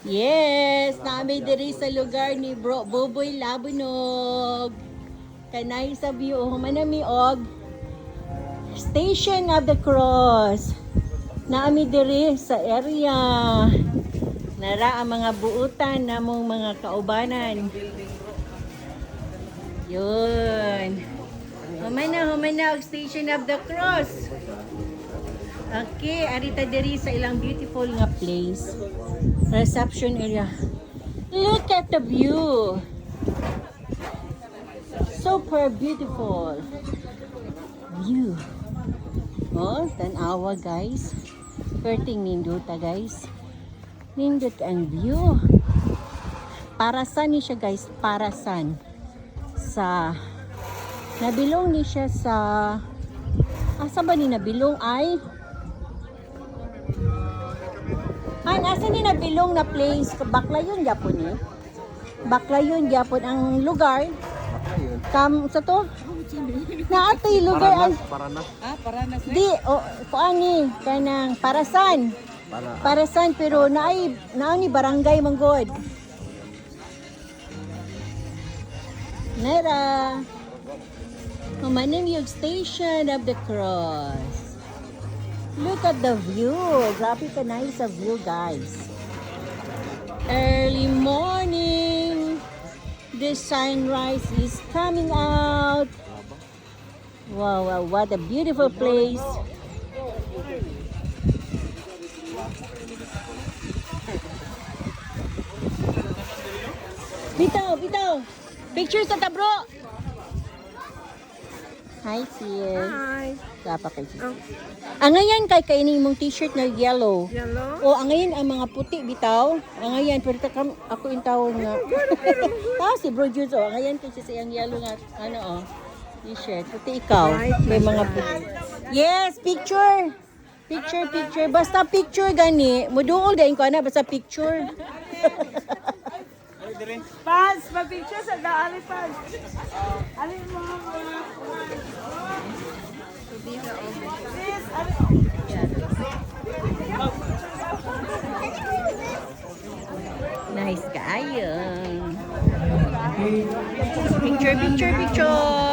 Yes, namin diri sa lugar ni Bro Boboy Labunog. Kanay sa view manami og Station of the Cross. Naami diri sa area. Nara ang mga buutan namong mga kaubanan. Yun. Humana og Station of the Cross. Okay, arita diri sa ilang beautiful nga place. Reception area. Look at the view. Super beautiful view. Oh, tanawa guys. Perting ninduta guys. Nindut ang view. Parasan ni siya guys, parasan. Sa nabilong ni siya sa asa ba ni nabilong ay asa ni nabilong na place? Baklayon gyapon eh. Baklayon gyapon ang lugar. Kam sa to? Naatay lugar ang Paranas. Paranas. di kuani kanang Parasan. Parasan pero naay ni barangay manggod. Nara. Humanang yung Station of the Cross. Look at the view. Grabe ka nice sa view, guys. Early morning. The sunrise is coming out. Wow, wow, what a beautiful place. Bitaw. Picture sa tabro. Hi, sis. Hi. Gapa kay sis. Oh. Ang ngayon kay kainin mong t-shirt na yellow. Yellow? O ang ngayon ang mga puti bitaw. Ang ngayon pero ako yung tawon nga. Tapos si Bro Jules ang ngayon kasi sa yung yellow nga t-shirt. Puti ikaw. May mga puti. Yes, picture. Picture. Basta picture gani. Muduol din ko na basta picture. Paz, mag-picture sa daan, Paz. Alin mo Sis, Nice kaayo. Picture.